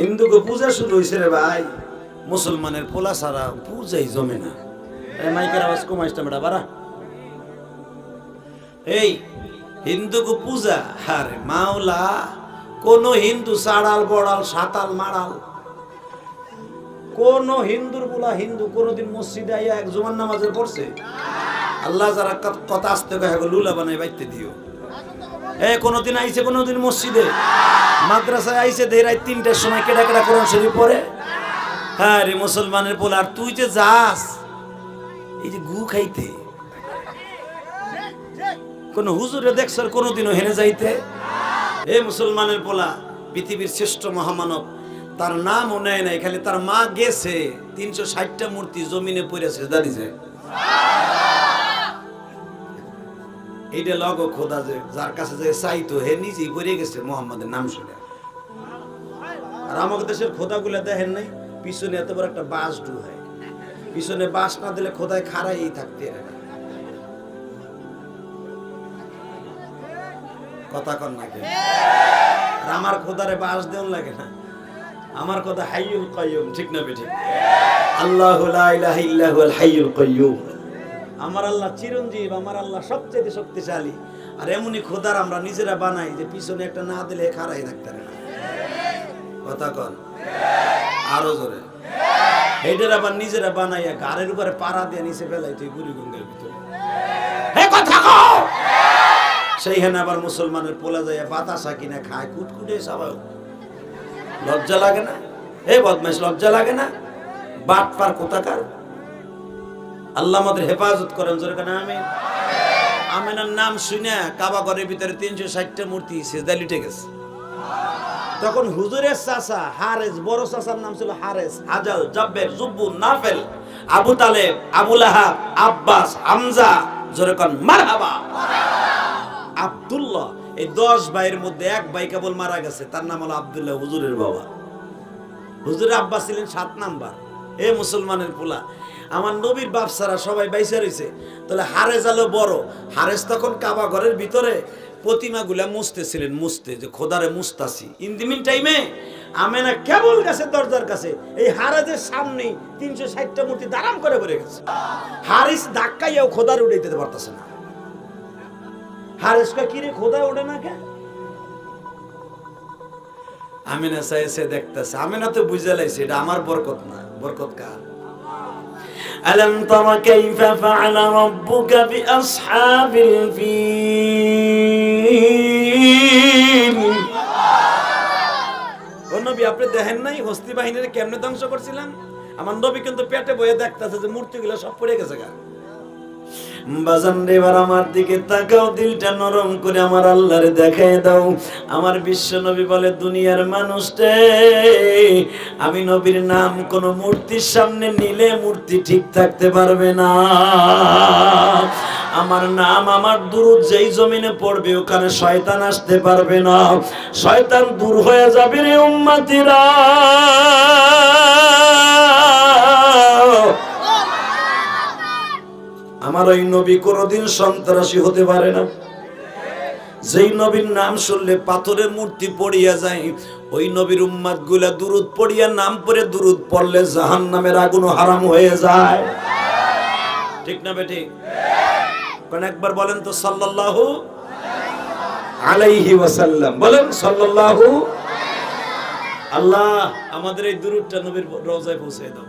হিন্দুকে পূজা শুরু হয়েছে রে ভাই, মুসলমানের পোলা সারা পূজাই জমে না। মাইকের আওয়াজ কমাইস না বেটা বাড়া। এই হিন্দুকে পূজা, আরে মাওলা কোন হিন্দু সাড়াল বড়াল সাতাল মারাল, কোন হিন্দুর পোলা হিন্দু কোনদিন মসজিদে আইয়া এক জুমার নামাজে পড়ছে? আল্লাহ যারা কথা আসতে কয় লুলা বানাই বাইতে দিও। কোনদিন আইছে কোনদিন মসজিদে মাদ্রাসায় আইছে দেয় রাত ৩টার সময় কেডা কেডা কোরআন শরীফ পড়ে? হ্যাঁ রে মুসলমানের পোলা, আর তুই যে যাস এই যে গু খাইতে, কোন হুজুরে দেখছ কোনদিনও হেনে যাইতে? এ মুসলমানের পোলা, পৃথিবীর শ্রেষ্ঠ মহামানব, তার নামও নেয় নাই, খালি তার মা গেছে ৩৬০টা মূর্তি জমিনে পড়ে সেজদা দিছে। এইটা লগ খোদা যে যার কাছে যে চাইতো হে নিজেই পড়ে গেছে মোহাম্মদের নাম শুনে। আর আমাদের দেশের খোদাগুলা দেখেন নাই, পিছনে এত বড় একটা বাঁশ ডুহায়, পিছনে বাঁশ না দিলে খোদায় খাড়াই থাকতে কথা কন না। আর আমার খোদারে বাঁশ দেন লাগে না, আমার কথা হাইয়ুল কাইয়ুম, ঠিক না বেঠিক? আল্লাহু লা ইলাহা ইল্লা হুয়াল হাইয়ুল কাইয়ুম। আমার আল্লাহ চিরঞ্জীব, আমার আল্লাহ সবচেয়ে শক্তিশালী। আর এমনই খোদার আমরা নিজেরা বানাই যে পিছনে একটা না দিলে খাড়াই থাকতে পারে না। কথা কন আরো জোরে। এইটার আবার নিজেরা বানাইয়া গাড়ির উপরে পাড়া দিয়ে নিচে ফেলাই তুই বুড়ি গঙ্গের ভিতরে। কথা কও। সেইখানে আবার মুসলমানের পোলা যাইয়া বাতাসা কিনা খায় কুটকুটে সবাই। লজ্জা লাগে না? বদমাইশ লজ্জা লাগে না? বাটপার কোথাকার। আল্লাহ আমাদের হেফাজত করেন, জোরে কেন আমিন। আমিনার নাম শুনে কাবা ঘরের ভিতরে ৩৬০টা মূর্তি সেজদা লিটে গেছে। তখন হুজুরের চাচা হারেস, বড় চাচার নাম ছিল হারেস, আজাল, জাব্বের, জুব্বুর, নাফেল, আবু তালেব, আবু লাহাব, আব্বাস, হামজা, জোরে কেন মারহাবা, আব্দুল্লাহ, এই ১০ ভাইয়ের মধ্যে এক ভাই কেবল মারা গেছে, তার নাম হলো আব্দুল্লাহ, হুজুরের বাবা। হুজুরের আব্বা ছিলেন ৭ নাম্বার। এ মুসলমানের পোলা, আমার নবীর বাপ সারা সবাই বাইসা রয়েছে, তাহলে হারেস আলো বড়। হারেস তখন কাবা ঘরের ভিতরে প্রতিমাগুলা মুছতেছিলেন, মুছতে যে খোদারে মুছতাছি। ইন দি মিন টাইমে আমেনা কেবল গেছে দরজার কাছে, এই হারেসের সামনে ৩৬০টা মূর্তি দাঁড়াম করে পড়ে গেছে। হারিস ধাক্কাইয়াও খোদার উঠাইতে পারতেছে না। হারেস কা কিরে খোদা ওঠে না কে? আমিনা চাইছে দেখতেছে, আমিনা তো বুঝে লাইছে এটা আমার বরকত না, বরকত কার? ألم تر كيف فعل ربك بأصحاب الفيل ও নবী আপনি দেখেন নাই হস্তি বাহিনীর কেমনে ধ্বংস করছিলাম? আমার নবী কিন্তু পেটে বয়ে দেখতেছে যে মূর্তিগুলো সব পড়ে গেছে গা। বাজান রে এবার আমার দিকে তাকাও, দিলটা নরম করে আমার আল্লাহরে দেখায় দাও। আমার বিশ্ব নবী বলে, দুনিয়ার মানুষে আমি নবীর নাম কোন মূর্তির সামনে নিলে মূর্তি ঠিক থাকতে পারবে না। আমার নাম, আমার দুরূদ যেই জমিনে পড়বে ওখানে শয়তান আসতে পারবে না, শয়তান দূর হয়ে যাবে রে উম্মতিরা। আমার ওই নবী কোনদিন সন্ত্রাসী হতে পারে না। যেই নবীর নাম শুনলে পাথরের মূর্তি পড়িয়া যায়, ওই নবীর উম্মত গুলা দুরূদ পড়িয়া নাম পড়ে দুরূদ পড়লে জাহান্নামের আগুন হারাম হয়ে যায়, ঠিক না বেঠিক? কোন একবার বলেন তো সাল্লাল্লাহু আলাইহি ওয়াসাল্লাম, বলেন সাল্লাল্লাহু। আল্লাহ আমাদের এই দুরূদটা নবীর রওজায় পৌঁছে দাও।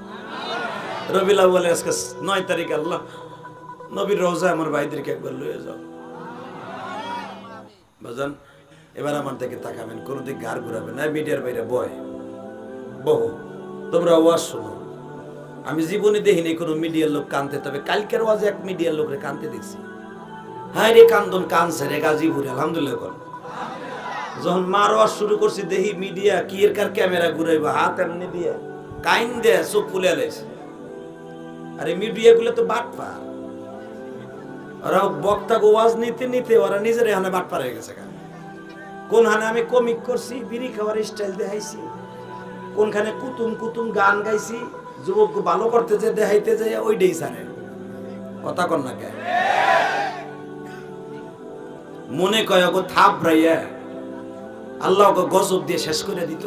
রবিউল আউয়াল আজকে ৯ তারিখ, আল্লাহ নবীর রওজায় আমার ভাইদেরকে একবার লয়ে যাও। বাজান এবার আমার দিকে তাকাবেন, কোন দিক ঘাড় ঘুরাবেন না। মিডিয়ার বাইরে বহু তোমরা ওয়াজ শোনো, আমি জীবনে দেখিনি কোনো মিডিয়ার লোক কানতে, তবে কালকের ওয়াজে এক মিডিয়ার লোকরে কানতে দেখছি। হায় রে কান্দন কানছে রে গাজীপুরে, আলহামদুলিল্লাহ কর। যখন মার ওয়াজ শুরু করছি দেখি মিডিয়া কি এর কার ক্যামেরা ঘুরাইবা, হাত এমনি দিয়ে কাইন দেয়, চোখ ফুলে আলাইছে। আরে মিডিয়া গুলো তো বাটপার, ওরা বক্তা ওয়াজ নিতে নিতে ওরা নিজের এখানে বাটপার হয়ে গেছে। কোনখানে আমি কমিক করছি, বিড়ি খাওয়ার স্টাইল দেখাইছি, কোনখানে কুতুম কুতুম গান গাইছি, যুবক ভালো করতে যে দেখাইতে যায় ওইটাই জানে। কথা কন না কে? মনে কয় গো থাপ রাইয়া আল্লাহ গজব দিয়ে শেষ করে দিত।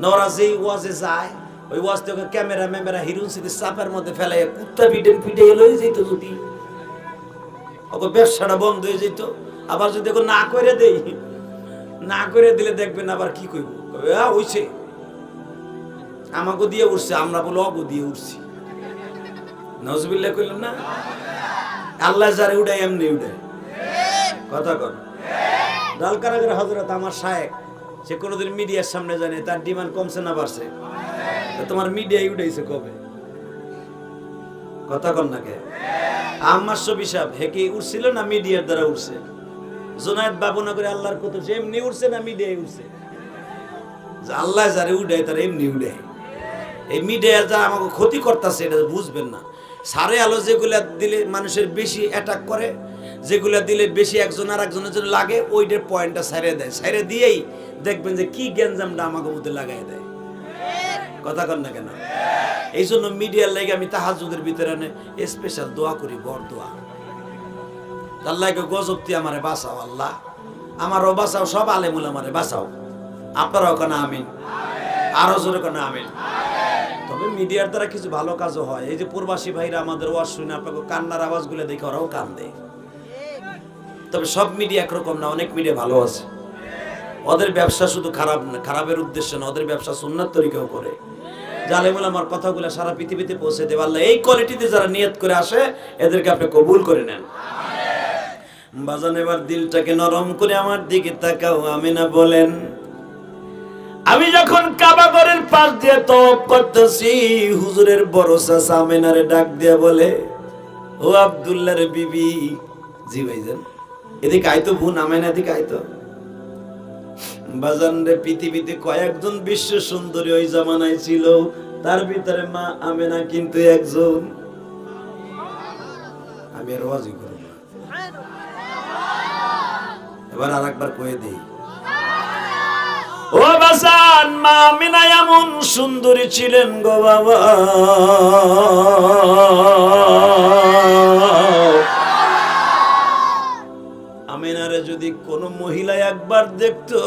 নরা যেই ওয়াজে যায় ওই ওয়াজ থেকে ক্যামেরা হিরুন সিটি চাপের মধ্যে ফেলাই কুত্তা পিটে লয়ে যেত যদি ওকে ব্যবসাটা বন্ধ হয়ে যেত। আবার যদি না করে দেই, না করে দিলে দেখবেন আবার কি কইব, হইছে আমাকে দিয়ে উঠছে, আমরা বলে অগো দিয়ে উঠছি। নজবিল্লাহ কইলেন না? আল্লাহ যারে উঠায় এমনি উঠায়। কথা কর। ডালকারাগের হযরত আমার শায়েখ, সে কোনোদিন মিডিয়ার সামনে জানে তার ডিমান্ড কমছে না বাড়ছে? তোমার মিডিয়ায় উঠাইছে কবে? কথা কর না কে? আম্মার শফি সাহেব হেকে উঠছিল না মিডিয়ার দ্বারা উঠছে? জোনায়েদ বাবুনগরে আল্লাহর কত এমনি উঠছে না মিডিয়ায় উঠছে? আল্লাহ যারে উঠায় তারা এমনি উঠায়। এই মিডিয়া যা আমাকে ক্ষতি করতেছে এটা বুঝবেন না। সারে আলো যেগুলা দিলে মানুষের বেশি অ্যাটাক করে, যেগুলা দিলে বেশি একজন আর একজনের জন্য লাগে, ওইটার পয়েন্টটা সাইরে দেয়। সাইরে দিয়েই দেখবেন যে কি গ্যাঞ্জামটা আমাকে মধ্যে লাগাই দেয়। কথা কর না কেন? এই জন্য মিডিয়ার লাগে আমি তাহাজ্জুদের ভিতরে স্পেশাল দোয়া করি, বড় দোয়া। আল্লাহকে গজবতি আমারে বাঁচাও, আল্লাহ আমারও বাঁচাও, সব আলেমুল আমারে বাঁচাও। আপনারাও কেন আমিন, আরো জোরে কেন আমিন। তবে মিডিয়ার দ্বারা কিছু ভালো কাজও হয়। এই যে প্রবাসী ভাইরা আমাদের ওয়াজ শুনে আপনাকে কান্নার আওয়াজগুলো দেখে ওরাও কান্দে। তবে সব মিডিয়া একরকম না, অনেক মিডিয়া ভালো আছে। ওদের ব্যবসা শুধু খারাপ না, খারাপের উদ্দেশ্যে না, ওদের ব্যবসা সুন্নাত তরিকাও করে। জালেমুল আমার কথাগুলো সারা পৃথিবীতে পৌঁছে দেবে আল্লাহ। এই কোয়ালিটিতে যারা নিয়ত করে আসে এদেরকে আপনি কবুল করে নেন। বাজান এবার দিলটাকে নরম করে আমার দিকে তাকাও, আমিনা বলেন। আমি যখন কাবা ঘরের পাশ দিয়ে তওয়াফ করতেছি, হুজুরের বড় চাচা আমিনারে ডাক দিয়ে বলে, ও আব্দুল্লাহর বিবি। জি ভাইজান, এদিকে আইতো বোন আমিনা, এদিকে আইতো। বাজান রে, পৃথিবীতে কয়েকজন বিশ্ব সুন্দরী ওই জামানায় ছিল, তার ভিতরে মা আমিনা কিন্তু একজন। আমি আর ওয়াজি করব না, এবার আরেকবার কয়ে দেই। ও বাজান, মা আমিনা এমন সুন্দরী ছিলেন গো বাবা। আমিনারে যদি কোনো মহিলা একবার দেখতো,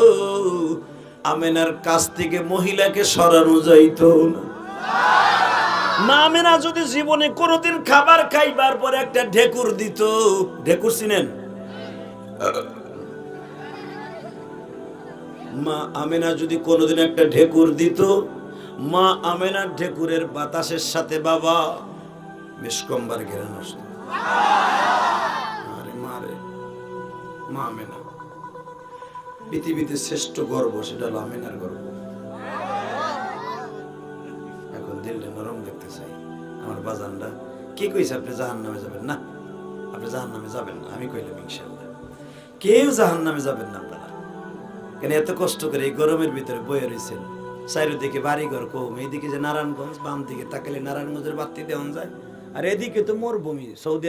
আমিনার কাছ থেকে মহিলাকে সরানো যাইতো না। মা আমিনা যদি জীবনে কোনোদিন খাবার খাইবার পরে একটা ঢেকুর দিত, ঢেকুর চিনেন? মা আমিনা যদি কোনোদিন একটা ঢেকুর দিত, মা আমিনার ঢেকুরের বাতাসের সাথে বাবা মিসকম্বার ঘেরান আসতো। আরে মারে, মা আমিনা পৃথিবীতে শ্রেষ্ঠ গর্ব, সেটা হলো আমিনার গর্ব। এখন দিলটা নরম দেখতে চাই। আমার বাজানরা কে কইছে আপনি জাহান্নামে যাবেন না? আপনি জাহান্নামে যাবেন না, আমি কইলাম ইনশাআল্লাহ কেউ জাহান্নামে যাবেন না। আপনারা কেন এত কষ্ট করে এই গরমের ভিতরে বয়ে রয়েছেন? চারিদিকে বাড়িঘর কম, এইদিকে যে নারায়ণগঞ্জ, বাম দিকে তাকালে নারায়ণগঞ্জের বাতি দেওয়া যায়, আর এদিকে তো মরুভূমি। সৌদি